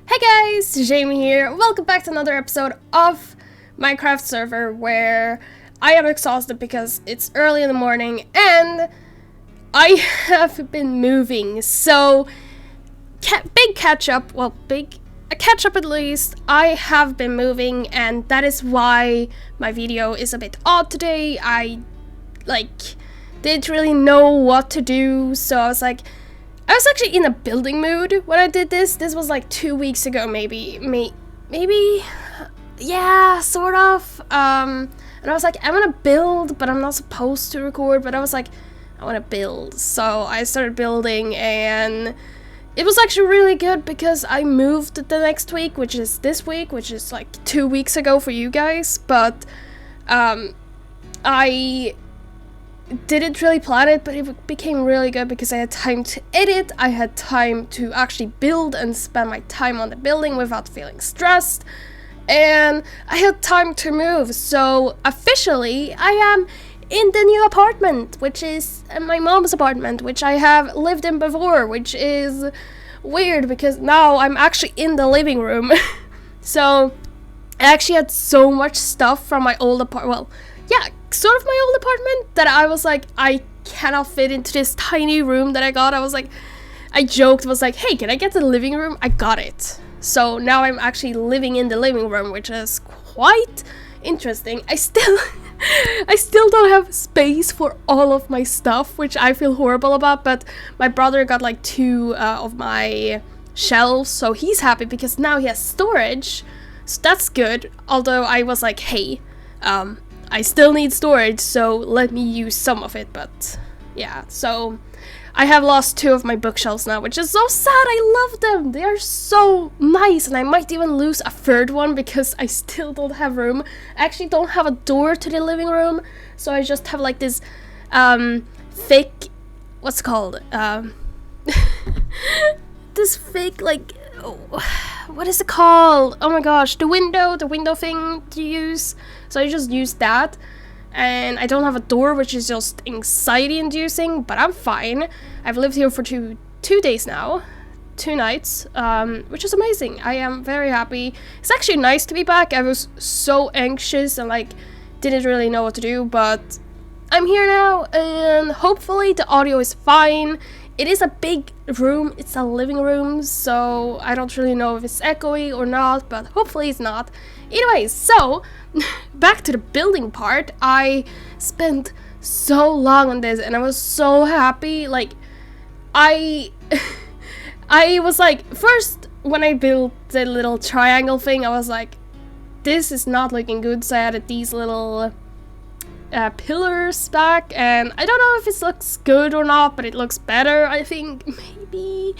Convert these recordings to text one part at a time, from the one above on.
Hey guys, Jamie here. Welcome back to another episode of Minecraft server where I am exhausted because it's early in the morning and I have been moving. So, big catch up, a catch up at least. I have been moving and that is why my video is a bit odd today. I didn't really know what to do, so I was actually in a building mood when I did this. This was like 2 weeks ago, maybe, yeah, sort of. And I was like, I want to build, but I'm not supposed to record. But I was like, I want to build, so I started building, and it was actually really good because I moved the next week, which is this week, which is like 2 weeks ago for you guys. But I didn't really plan it, but it became really good because I had time to edit, I had time to actually build and spend my time on the building without feeling stressed, and I had time to move. So officially I am in the new apartment, which is my mom's apartment, which I have lived in before, which is weird because now I'm actually in the living room. So I actually had so much stuff from my old apartment, sort of my old apartment, that I was like, I cannot fit into this tiny room that I got. I joked, was like, hey, can I get the living room? I got it. So now I'm actually living in the living room, which is quite interesting. I still don't have space for all of my stuff, which I feel horrible about, but my brother got like 2 of my shelves, so he's happy because now he has storage, so that's good. Although I was like, hey, I still need storage, so let me use some of it. But yeah, so I have lost 2 of my bookshelves now, which is so sad. I love them. They are so nice, and I might even lose a 3rd one because I still don't have room. I actually don't have a door to the living room, so I just have like this thick, what's it called? This fake, like, what is it called? Oh my gosh, the window thing to use. So I just used that, and I don't have a door, which is just anxiety inducing, but I'm fine. I've lived here for two days now, 2 nights, which is amazing. I am very happy. It's actually nice to be back. I was so anxious and like didn't really know what to do, but I'm here now, and hopefully the audio is fine. It is a big room, it's a living room, so I don't really know if it's echoey or not, but hopefully it's not. Anyways, so back to the building part. I spent so long on this and I was so happy. Like, I was like, first when I built the little triangle thing, I was like, this is not looking good, so I added these little pillars back, and I don't know if it looks good or not, but it looks better, I think. Maybe,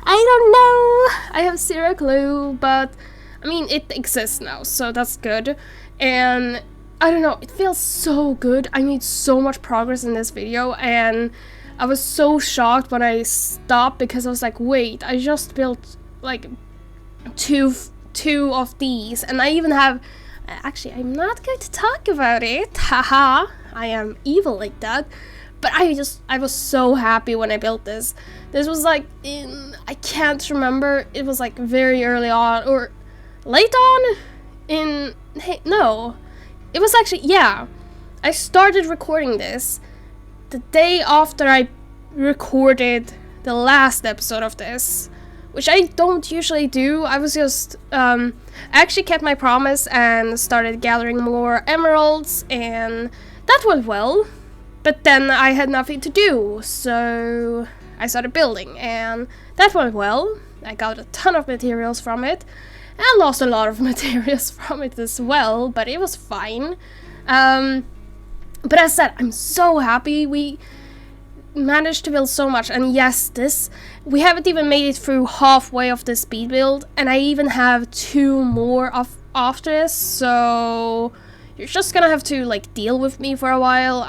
I don't know, I have 0 clue, but I mean, it exists now, so that's good. And I don't know, it feels so good. I made so much progress in this video, and I was so shocked when I stopped because I was like, wait, I just built like two of these, and I even have, actually, I'm not going to talk about it, haha, I am evil like that, but I was so happy when I built this. This was like I can't remember, it was like very early on, or late on, no, it was actually, yeah, I started recording this the day after I recorded the last episode of this, which I don't usually do. I was just, I actually kept my promise and started gathering more emeralds, and that went well, but then I had nothing to do, so I started building, and that went well. I got a ton of materials from it, and lost a lot of materials from it as well, but it was fine. But as I said, I'm so happy we managed to build so much, and yes, we haven't even made it through halfway of the speed build, and I even have 2 more after this, so you're just gonna have to like deal with me for a while.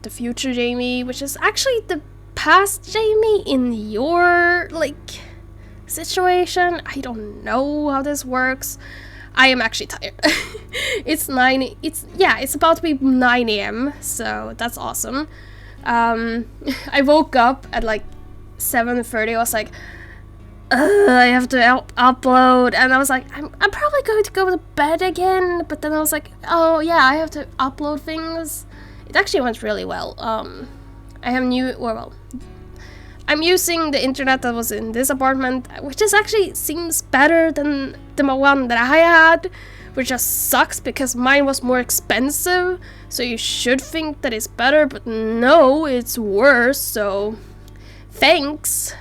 The future Jamie, which is actually the past Jamie in your like situation. I don't know how this works. I am actually tired. It's about to be 9 a.m, so that's awesome. I woke up at like 7:30. I was like, I have to upload, and I was like, I'm probably going to go to bed again, but then I was like, oh yeah, I have to upload things. It actually went really well. I have I'm using the internet that was in this apartment, which is actually seems better than the one that I had, which just sucks because mine was more expensive, so you should think that it's better, but no, it's worse, so thanks.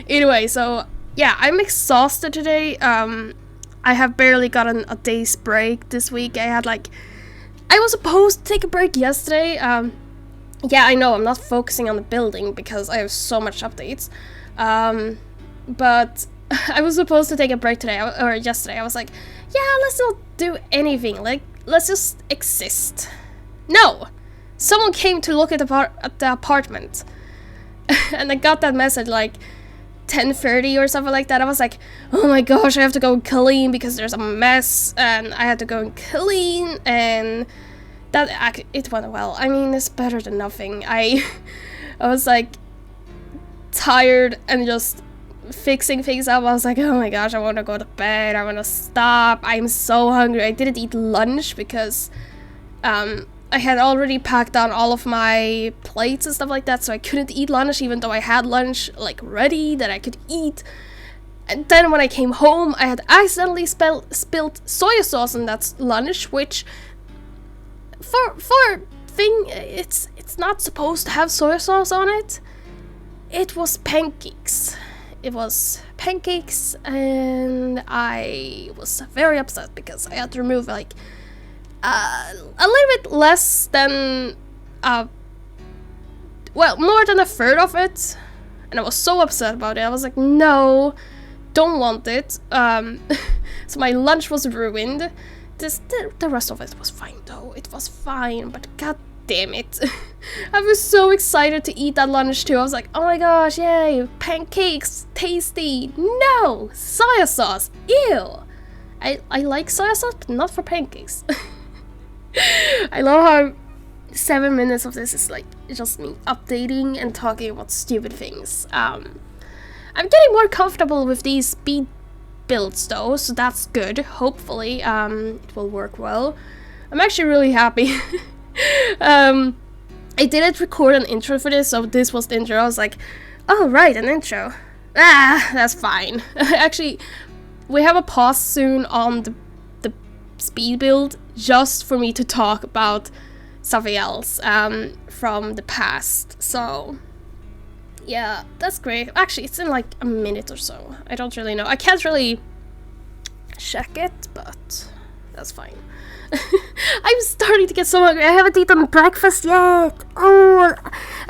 Anyway, so yeah, I'm exhausted today. I have barely gotten a day's break this week. I was supposed to take a break yesterday. Yeah, I know I'm not focusing on the building because I have so much updates. But I was supposed to take a break today or yesterday. I was like, yeah, let's not do anything. Like, let's just exist. No, someone came to look at the apartment. And I got that message like 10:30 or something like that. I was like, oh my gosh, I have to go and clean because there's a mess, and I had to go and clean, and it went well. I mean, it's better than nothing. I was like tired and just fixing things up. I was like, oh my gosh, I want to go to bed. I want to stop. I'm so hungry. I didn't eat lunch because I had already packed down all of my plates and stuff like that, so I couldn't eat lunch even though I had lunch like ready that I could eat. And then when I came home, I had accidentally spilled soy sauce in that lunch, which for thing it's not supposed to have soy sauce on it. It was pancakes. And I was very upset because I had to remove like a little bit less than more than a third of it, and I was so upset about it. I was like, no, don't want it. So my lunch was ruined. The rest of it was fine though. It was fine, but god damn it. I was so excited to eat that lunch too. I was like, oh my gosh, yay, pancakes, tasty. No, soy sauce, ew. I like soy sauce, but not for pancakes. I love how 7 minutes of this is like just me updating and talking about stupid things. I'm getting more comfortable with these speed builds though, so that's good. Hopefully it will work well. I'm actually really happy. I didn't record an intro for this, so this was the intro. I was like, oh right, an intro. That's fine. Actually, we have a pause soon on the speed build just for me to talk about something else from the past. So yeah, that's great. Actually, it's in like a minute or so. I don't really know. I can't really check it, but that's fine. I'm starting to get so hungry. I haven't eaten breakfast yet. Oh,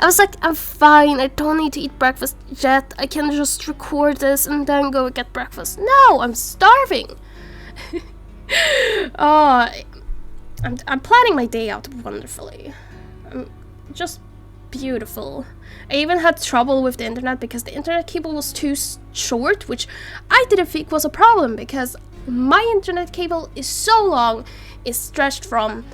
I was like, I'm fine. I don't need to eat breakfast yet. I can just record this and then go get breakfast. No, I'm starving. Oh, I'm planning my day out wonderfully. Just beautiful. I even had trouble with the internet because the internet cable was too short, which I didn't think was a problem because my internet cable is so long. It's stretched from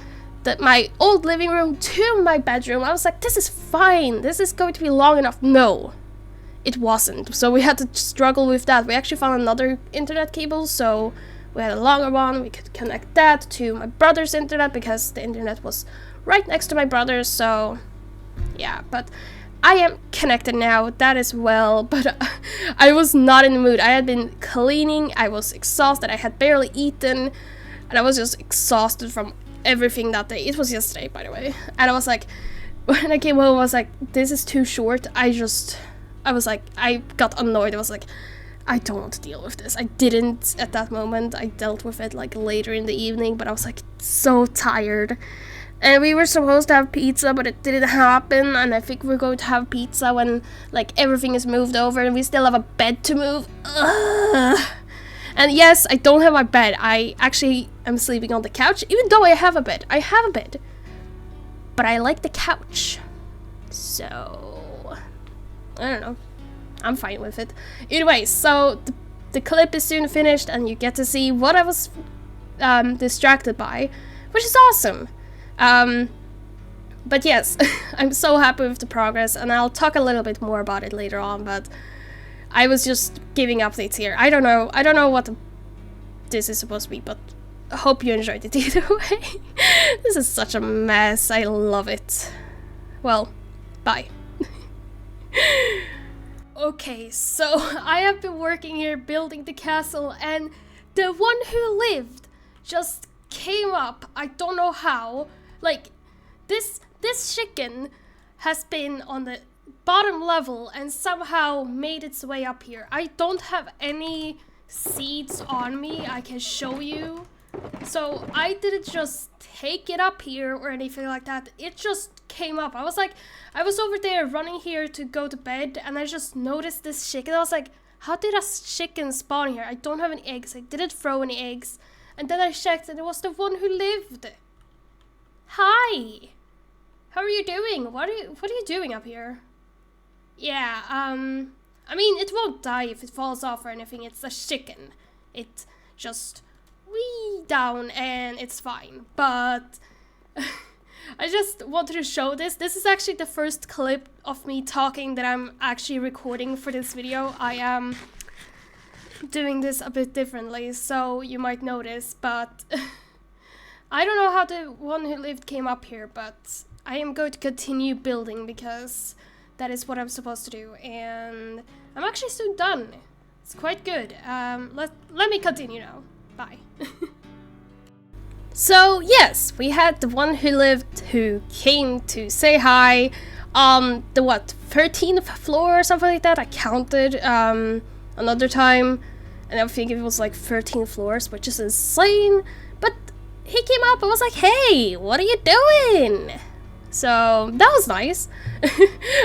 my old living room to my bedroom. I was like, this is fine. This is going to be long enough. No, it wasn't. So we had to struggle with that. We actually found another internet cable, so we had a longer one. We could connect that to my brother's internet because the internet was right next to my brother's. So yeah, but I am connected now, that is well, but I was not in the mood. I had been cleaning, I was exhausted, I had barely eaten, and I was just exhausted from everything that day. It was yesterday, by the way. And I was like, when I came home, I was like, this is too short. I got annoyed. I was like, I don't want to deal with this. I didn't at that moment. I dealt with it like later in the evening, but I was like so tired. And we were supposed to have pizza, but it didn't happen. And I think we're going to have pizza when like everything is moved over and we still have a bed to move. Ugh. And yes, I don't have my bed. I actually am sleeping on the couch, even though I have a bed. I have a bed. But I like the couch. So, I don't know. I'm fine with it. Anyway, so the clip is soon finished and you get to see what I was distracted by, which is awesome. But yes, I'm so happy with the progress, and I'll talk a little bit more about it later on, but I was just giving updates here. I don't know what this is supposed to be, but I hope you enjoyed it either way. This is such a mess. I love it. Well, bye. Okay, so I have been working here building the castle, and the one who lived just came up. I don't know how. Like, this chicken has been on the bottom level and somehow made its way up here. I don't have any seeds on me I can show you, so I didn't just take it up here or anything like that. It just came up. I was over there running here to go to bed, and I just noticed this chicken. I was like, how did a chicken spawn here? I don't have any eggs. I didn't throw any eggs. And then I checked, and it was the one who lived. Hi, how are you doing? What are you doing up here? Yeah, I mean, it won't die if it falls off or anything. It's a chicken. It just wee down and it's fine. But I just wanted to show this. This is actually the first clip of me talking that I'm actually recording for this video. I am doing this a bit differently, so you might notice, but I don't know how the one who lived came up here, but I am going to continue building because that is what I'm supposed to do, and I'm actually soon done. It's quite good. Let me continue now. Bye. So yes, we had the one who lived who came to say hi on the 13th floor or something like that. I counted another time, and I think it was like 13 floors, which is insane. But he came up and was like, hey, what are you doing? So that was nice.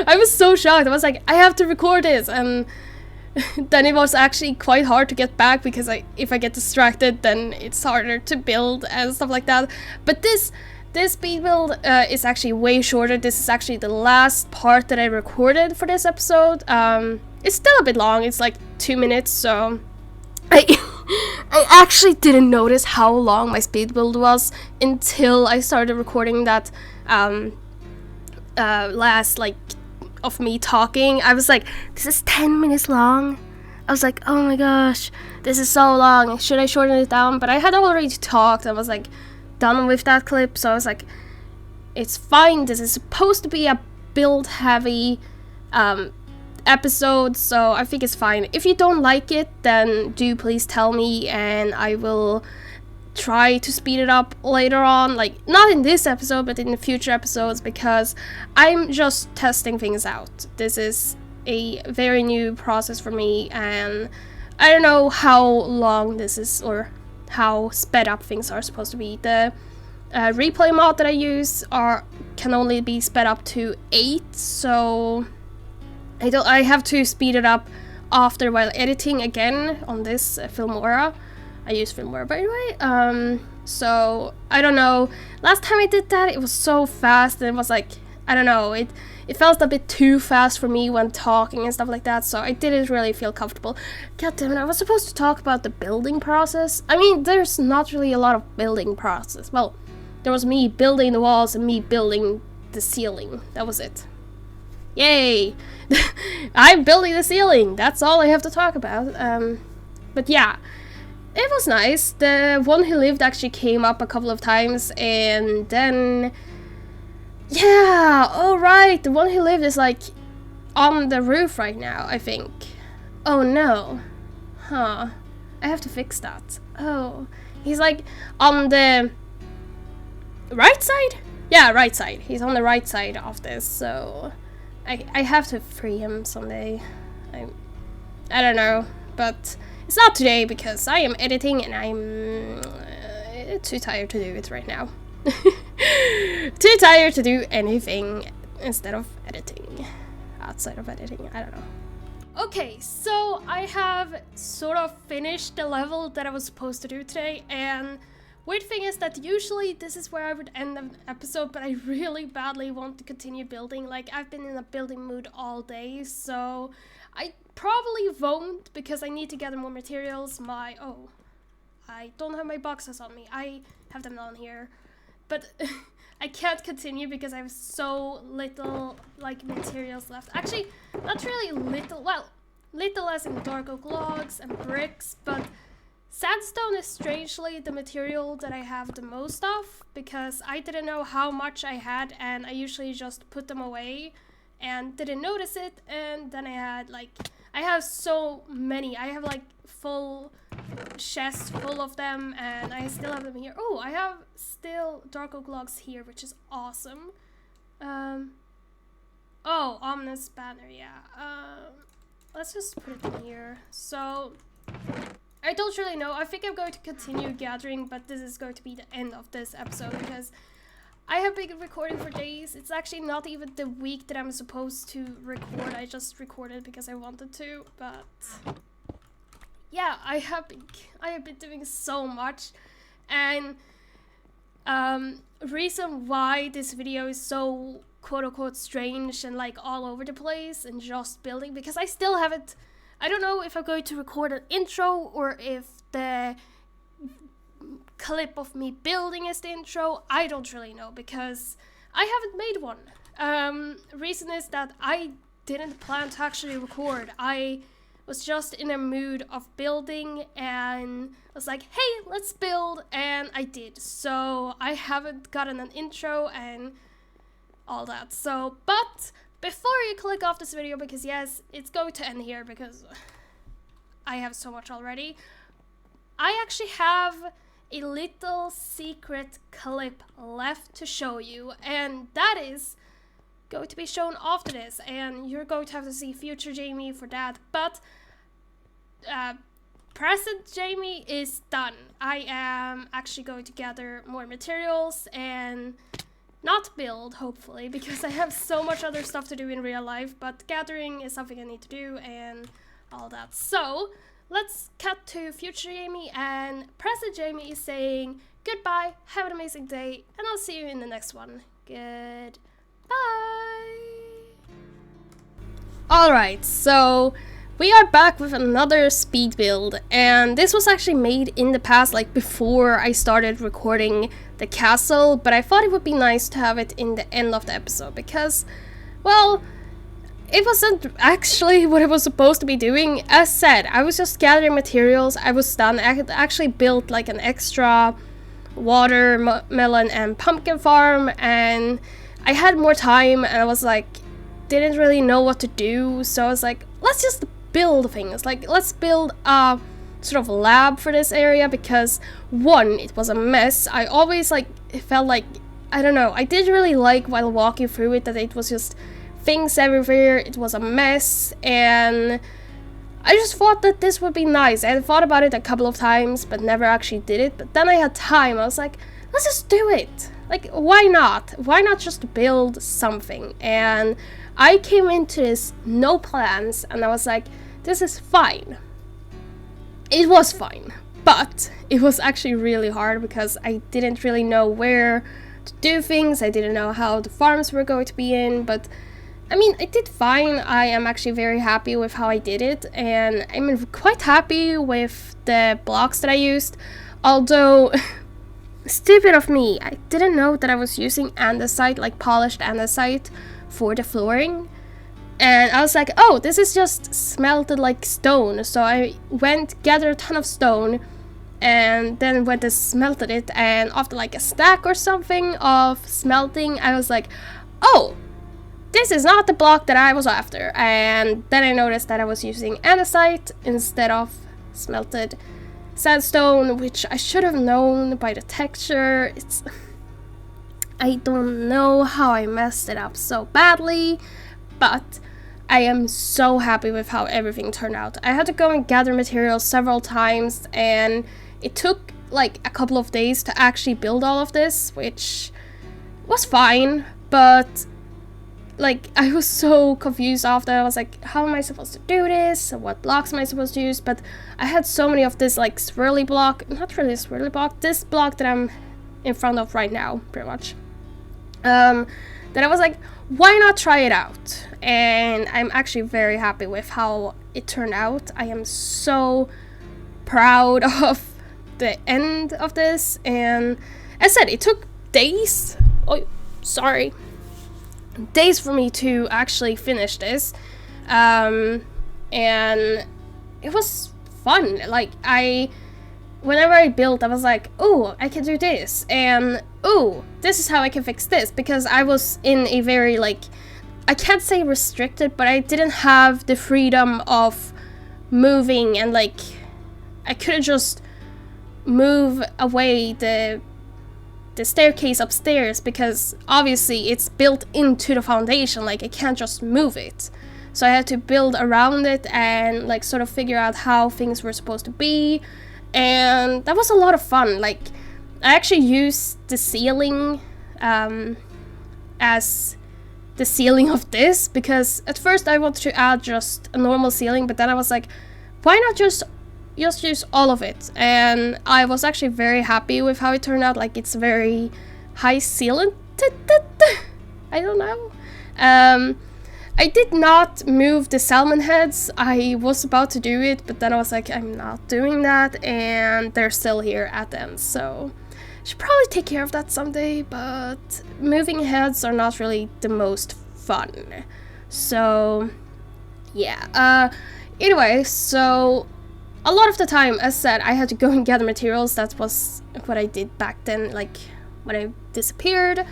I was so shocked. I was like, I have to record this, and then it was actually quite hard to get back because if I get distracted, then it's harder to build and stuff like that. But this speed build is actually way shorter. This is actually the last part that I recorded for this episode. It's still a bit long. It's like 2 minutes, so I actually didn't notice how long my speed build was until I started recording that last of me talking. I was like, this is 10 minutes long. I was like, oh my gosh, this is so long. Should I shorten it down? But I had already talked. I was like done with that clip, so I was like, it's fine. This is supposed to be a build heavy episode, so I think it's fine. If you don't like it, then do please tell me, and I will try to speed it up later on, like not in this episode but in the future episodes, because I'm just testing things out. This is a very new process for me, and I don't know how long this is or how sped up things are supposed to be. The replay mod that I use can only be sped up to 8, so I have to speed it up after while editing again on this Filmora. I use Filmora, by the way. So I don't know. Last time I did that, it was so fast, and it was like, I don't know, it felt a bit too fast for me when talking and stuff like that, so I didn't really feel comfortable. God damn it, I was supposed to talk about the building process. I mean, there's not really a lot of building process. Well, there was me building the walls and me building the ceiling. That was it. Yay! I'm building the ceiling! That's all I have to talk about. But yeah. It was nice. The one who lived actually came up a couple of times, and then yeah, alright, the one who lived is like on the roof right now, I think. Oh no. Huh. I have to fix that. Oh. He's like on the right side? Yeah, right side. He's on the right side of this, so I have to free him someday. I don't know, but it's not today because I am editing and I'm too tired to do it right now. Too tired to do anything instead of editing. Outside of editing, I don't know. Okay, so I have sort of finished the level that I was supposed to do today, and weird thing is that usually this is where I would end an episode, but I really badly want to continue building. Like, I've been in a building mood all day, so I probably won't because I need to gather more materials. I don't have my boxes on me. I have them down here, but I can't continue because I have so little like materials left. Actually, not really little. Well, little less in dark oak logs and bricks, but sandstone is strangely the material that I have the most of, because I didn't know how much I had, and I usually just put them away and didn't notice it. And then I have so many. I have like full chests full of them, and I still have them here. Oh, I have still dark oak logs here, which is awesome. Oh, ominous banner, yeah. Let's just put it in here. So I don't really know. I think I'm going to continue gathering, but this is going to be the end of this episode because I have been recording for days. It's actually not even the week that I'm supposed to record. I just recorded because I wanted to, but yeah, I have been doing so much. And reason why this video is so quote-unquote strange and like all over the place and just building, because I still haven't, I don't know if I'm going to record an intro or if the clip of me building is the intro. I don't really know because I haven't made one. Reason is that I didn't plan to actually record. I was just in a mood of building and was like, hey, let's build, and I did. So I haven't gotten an intro and all that. So, but before you click off this video, because yes, it's going to end here because I have so much already, I actually have a little secret clip left to show you, and that is going to be shown after this, and you're going to have to see future Jamie for that. But present Jamie is done. I am actually going to gather more materials and not build, hopefully, because I have so much other stuff to do in real life, but gathering is something I need to do and all that. So let's cut to future Jamie, and present Jamie is saying goodbye, have an amazing day, and I'll see you in the next one. Goodbye. Alright, so we are back with another speed build, and this was actually made in the past, like before I started recording the castle, but I thought it would be nice to have it in the end of the episode because, well, it wasn't actually what I was supposed to be doing. As said, I was just gathering materials. I was done. I had actually built like an extra watermelon and pumpkin farm, and I had more time, and I was like, didn't really know what to do, so I was like, let's just build things. Like, let's build a sort of lab for this area, because one, it was a mess. I always like, it felt like, I don't know, I didn't really like while walking through it that it was just things everywhere. It was a mess, and I just thought that this would be nice. I had thought about it a couple of times but never actually did it, but then I had time. I was like, let's just do it. Like, why not just build something? And I came into this no plans, and I was like, this is fine. It was fine, but it was actually really hard because I didn't really know where to do things. I didn't know how the farms were going to be in, but I mean, I did fine. I am actually very happy with how I did it, and I'm quite happy with the blocks that I used. Although, stupid of me, I didn't know that I was using andesite, like polished andesite, for the flooring. And I was like, oh, this is just smelted like stone. So I went, gathered a ton of stone, and then went and smelted it. And after like a stack or something of smelting, I was like, oh, this is not the block that I was after. And then I noticed that I was using andesite instead of smelted sandstone, which I should have known by the texture. I don't know how I messed it up so badly, but I am so happy with how everything turned out. I had to go and gather materials several times, and it took like a couple of days to actually build all of this, which was fine, but like I was so confused after. I was like, how am I supposed to do this? What blocks am I supposed to use? But I had so many of this like swirly block, not really a swirly block, this block that I'm in front of right now, pretty much. That I was like, why not try it out? And I'm actually very happy with how it turned out. I am so proud of the end of this, and as I said, it took days. Days for me to actually finish this. and it was fun. Like, whenever I built, I was like, oh, I can do this, and oh, this is how I can fix this, because I was in a very, like, I can't say restricted, but I didn't have the freedom of moving, and like, I couldn't just move away the staircase upstairs, because obviously it's built into the foundation, like I can't just move it. So I had to build around it and like sort of figure out how things were supposed to be, and that was a lot of fun. Like, I actually used the ceiling as the ceiling of this, because at first I wanted to add just a normal ceiling, but then I was like, why not just use all of it? And I was actually very happy with how it turned out. Like, it's very high ceiling. I don't know. I did not move the salmon heads. I was about to do it, but then I was like, I'm not doing that, and they're still here at the end, so I should probably take care of that someday. But moving heads are not really the most fun. So yeah. Anyway, so a lot of the time, as said, I had to go and gather materials. That was what I did back then, like when I disappeared.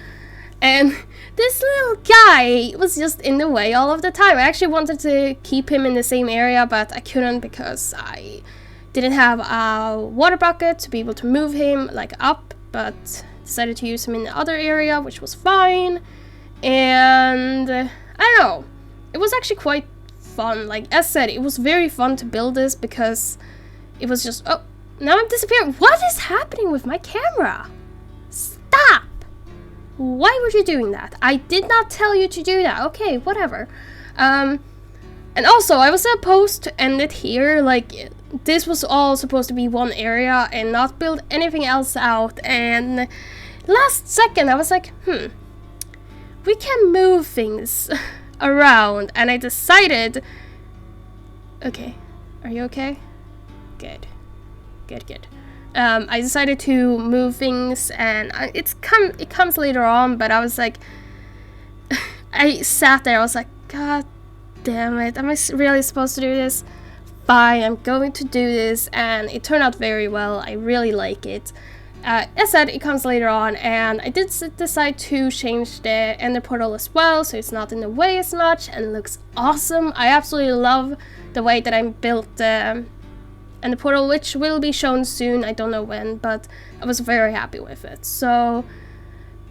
And this little guy was just in the way all of the time. I actually wanted to keep him in the same area, but I couldn't because I didn't have a water bucket to be able to move him like up, but decided to use him in the other area, which was fine. And I don't know, it was actually quite fun. Like, as said, it was very fun to build this because it was just, oh, now I'm disappearing. What is happening with my camera? Stop! Why were you doing that? I did not tell you to do that. Okay, whatever. And also, I was supposed to end it here. Like, this was all supposed to be one area and not build anything else out. And last second, I was like, we can move things around. And I decided, okay, are you okay? Good. I decided to move things, and it comes later on, but I was like, I sat there, I was like, God damn it, am I really supposed to do this? Fine, I'm going to do this, and it turned out very well. I really like it. As I said, it comes later on, and I did decide to change the ender portal as well, so it's not in the way as much, and it looks awesome. I absolutely love the way that I built and the portal, which will be shown soon. I don't know when, but I was very happy with it. So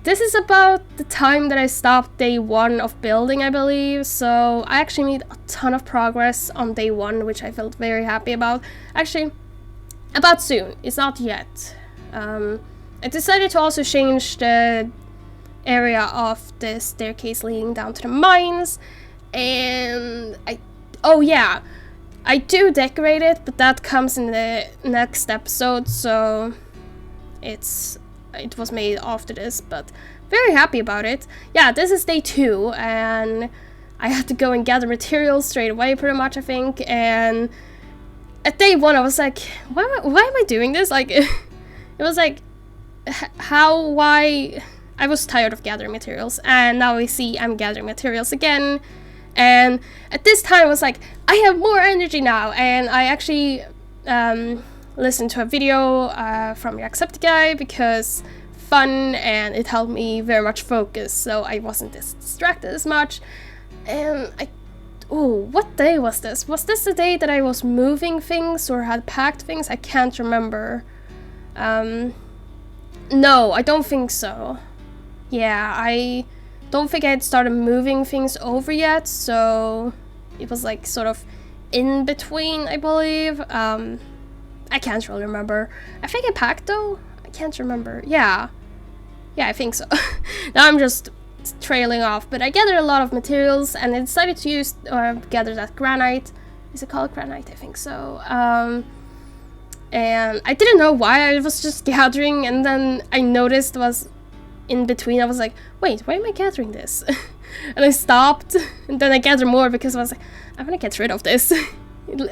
this is about the time that I stopped day 1 of building, I believe. So I actually made a ton of progress on day 1, which I felt very happy about. Actually, about soon. It's not yet. I decided to also change the area of the staircase leading down to the mines, and oh yeah, I do decorate it, but that comes in the next episode, so it was made after this, but very happy about it. Yeah, this is day 2, and I had to go and gather materials straight away, pretty much, I think. And at day 1, I was like, why am I doing this? Like, it was like, why? I was tired of gathering materials, and now we see I'm gathering materials again. And at this time, I was like, I have more energy now, and I actually listened to a video from Jacksepticeye because fun, and it helped me very much focus, so I wasn't distracted as much. And what day was this? Was this the day that I was moving things or had packed things? I can't remember. No, I don't think so. Yeah, I don't think I had started moving things over yet, so it was like sort of in between, I believe. I can't really remember. I think I packed though. I can't remember. Yeah, I think so. Now I'm just trailing off, but I gathered a lot of materials, and I decided to gather that granite. Is it called granite? I think so. And I didn't know why. I was just gathering, and then I noticed it was in between. I was like, wait, why am I gathering this? And I stopped, and then I gathered more because I was like, I'm gonna get rid of this.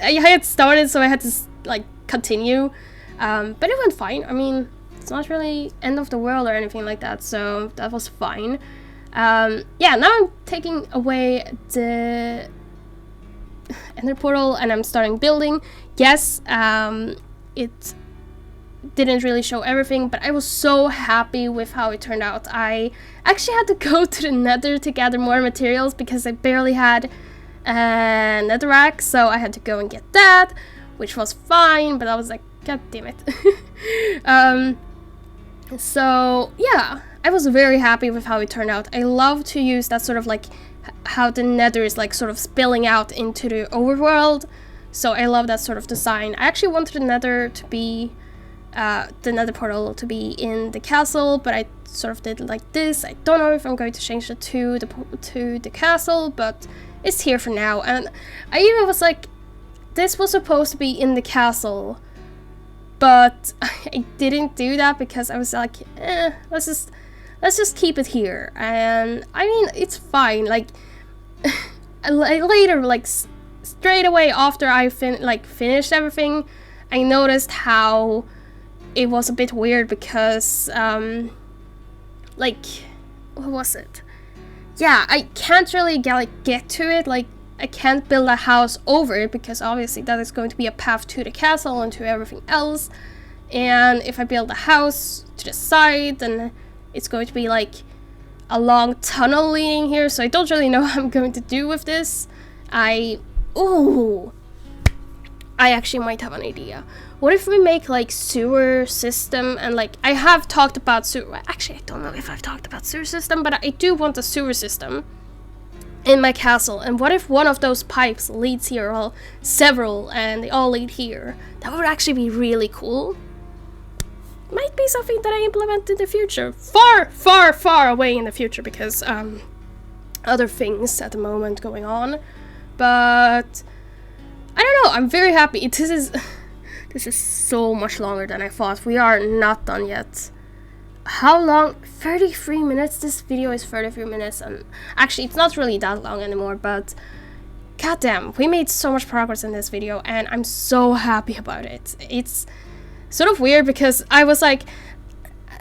I had started, so I had to like continue, but it went fine. I mean, it's not really end of the world or anything like that, so that was fine. Yeah, now I'm taking away the ender portal and I'm starting building. Yes, it didn't really show everything, but I was so happy with how it turned out. I actually had to go to the nether to gather more materials because I barely had a netherrack, so I had to go and get that, which was fine, but I was like, god damn it. So yeah, I was very happy with how it turned out. I love to use that sort of like how the nether is like sort of spilling out into the overworld, so I love that sort of design. I actually wanted the nether to be the nether portal to be in the castle, but I sort of did like this. I don't know if I'm going to change it to the castle, but it's here for now. And I even was like, this was supposed to be in the castle, but I didn't do that because I was like, let's just keep it here. And I mean, it's fine. Like later, like straight away after I finished everything, I noticed how it was a bit weird because, like, what was it? Yeah, I can't really get to it. Like, I can't build a house over it because obviously that is going to be a path to the castle and to everything else. And if I build a house to the side, then it's going to be like a long tunnel leading here. So I don't really know what I'm going to do with this. I actually might have an idea. What if we make like sewer system, and like I have talked about sewer. Actually, I don't know if I've talked about sewer system, but I do want a sewer system in my castle. And what if one of those pipes leads here, or several, and they all lead here? That would actually be really cool. Might be something that I implement in the future. Far, far, far away in the future, because other things at the moment going on. But I don't know, I'm very happy. This is so much longer than I thought. We are not done yet. How long? 33 minutes? This video is 33 minutes, and actually it's not really that long anymore, but goddamn, we made so much progress in this video, and I'm so happy about it. It's sort of weird because I was like,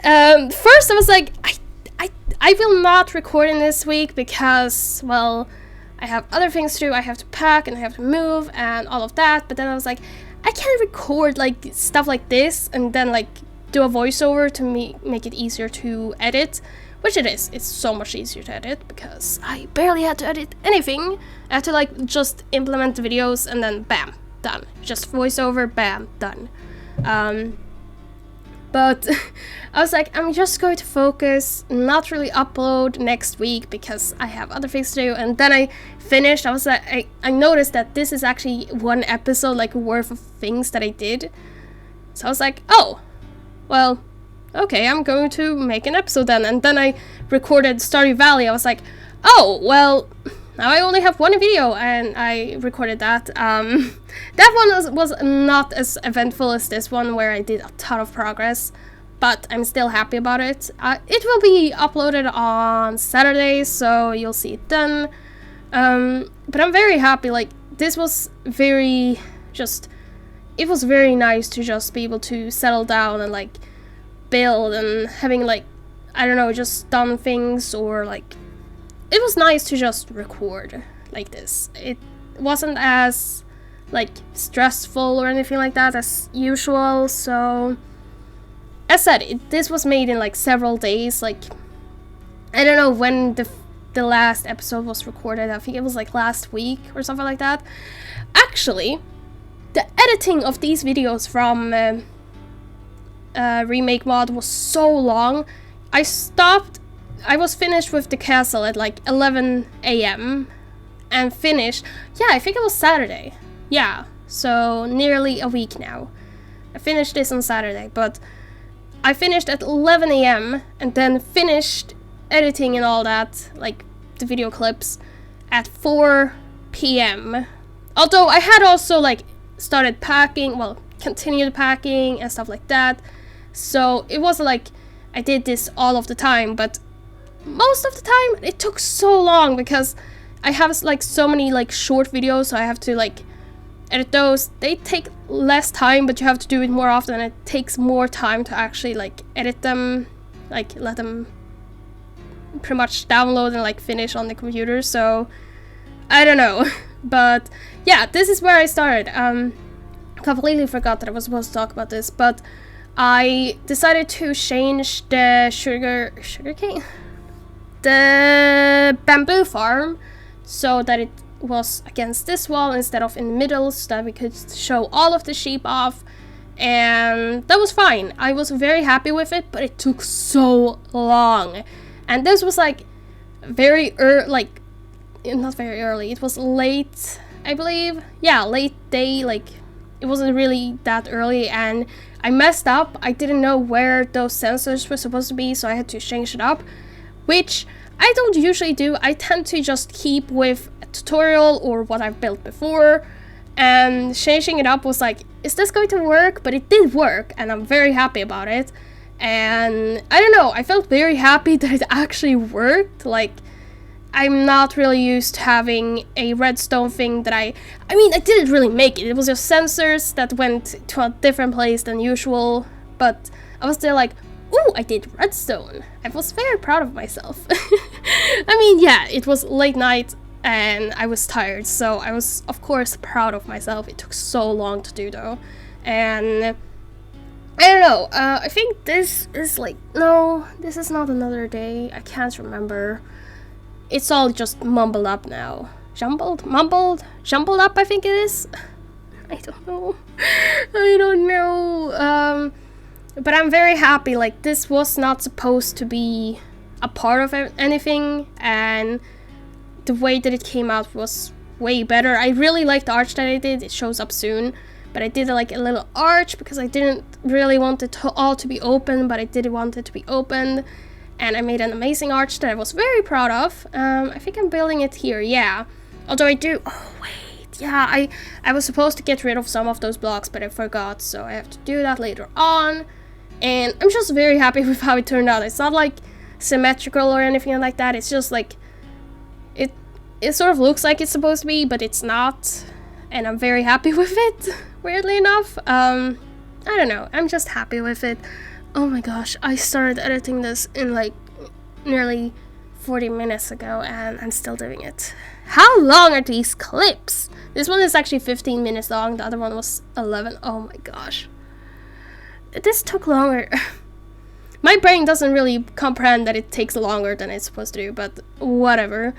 first I was like, I will not record in this week because, well, I have other things to do. I have to pack and I have to move and all of that. But then I was like, I can't record like stuff like this and then like do a voiceover to make it easier to edit, which it is. It's so much easier to edit because I barely had to edit anything. I had to like just implement the videos and then bam, done. Just voiceover, bam, done. But I was like, I'm just going to focus, not really upload next week because I have other things to do. And then I finished. I was like, I noticed that this is actually one episode like worth of things that I did. So I was like, oh, well, okay, I'm going to make an episode then. And then I recorded Stardew Valley. I was like, oh, well, now I only have one video, and I recorded that. That one was not as eventful as this one, where I did a ton of progress, but I'm still happy about it. It will be uploaded on Saturday, so you'll see it then. But I'm very happy. Like, this was very it was very nice to just be able to settle down and like build, and having like, I don't know, just done things, or like, it was nice to just record like this. It wasn't as like stressful or anything like that as usual. So as said, this was made in like several days. Like, I don't know when the last episode was recorded. I think it was like last week or something like that. Actually, the editing of these videos from Remake Mod was so long. I was finished with the castle at like 11 a.m. and finished, yeah, I think it was Saturday. Yeah, so nearly a week now. I finished this on Saturday, but I finished at 11 a.m. and then finished editing and all that, like the video clips, at 4 p.m. Although I had also like started packing, well, continued packing and stuff like that. So it wasn't like I did this all of the time, but most of the time it took so long because I have like so many like short videos, so I have to like edit those. They take less time, but you have to do it more often. It takes more time to actually like edit them, like let them pretty much download and like finish on the computer. So I don't know. But yeah, this is where I started. Completely forgot that I was supposed to talk about this, but I decided to change the sugarcane, the bamboo farm, so that it was against this wall instead of in the middle, so that we could show all of the sheep off. And that was fine. I was very happy with it, but it took so long. And this was like very early, like not very early. It was late, I believe. Yeah, late day. Like it wasn't really that early, and I messed up. I didn't know where those sensors were supposed to be, so I had to change it up, which I don't usually do. I tend to just keep with a tutorial or what I've built before. And changing it up was like, is this going to work? But it did work, and I'm very happy about it. And I don't know, I felt very happy that it actually worked. Like, I'm not really used to having a redstone thing that I mean, I didn't really make it. It was just sensors that went to a different place than usual. But I was still like, ooh, I did redstone. I was very proud of myself. I mean, yeah, it was late night and I was tired, so I was, of course, proud of myself. It took so long to do, though. And I don't know, I think this is like, no, this is not another day. I can't remember. It's all just mumbled up now. Mumbled, jumbled up, I think it is. I don't know. I don't know. But I'm very happy. Like, this was not supposed to be a part of anything, and the way that it came out was way better. I really like the arch that I did. It shows up soon, but I did like a little arch because I didn't really want it all to be open, but I did want it to be opened, and I made an amazing arch that I was very proud of. I think I'm building it here, yeah. Although I do, oh wait, yeah, I was supposed to get rid of some of those blocks, but I forgot, so I have to do that later on. And I'm just very happy with how it turned out. It's not like symmetrical or anything like that. It's just like it sort of looks like it's supposed to be, but it's not, and I'm very happy with it, weirdly enough. I don't know, I'm just happy with it. Oh my gosh, I started editing this in like nearly 40 minutes ago, and I'm still doing it. How long are these clips? This one is actually 15 minutes long, the other one was 11. Oh my gosh. This took longer. My brain doesn't really comprehend that it takes longer than it's supposed to do, but whatever.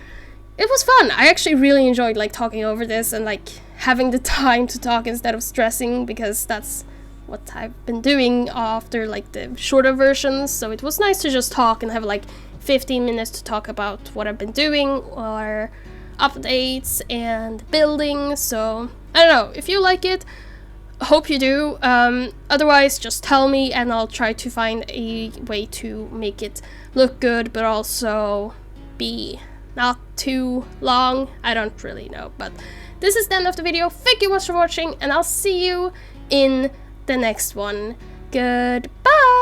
It was fun. I actually really enjoyed like talking over this and like having the time to talk instead of stressing, because that's what I've been doing after like the shorter versions. So it was nice to just talk and have like 15 minutes to talk about what I've been doing or updates and building. So I don't know, if you like it, hope you do. Otherwise, just tell me and I'll try to find a way to make it look good, but also be not too long. I don't really know, but this is the end of the video. Thank you much for watching, and I'll see you in the next one. Goodbye!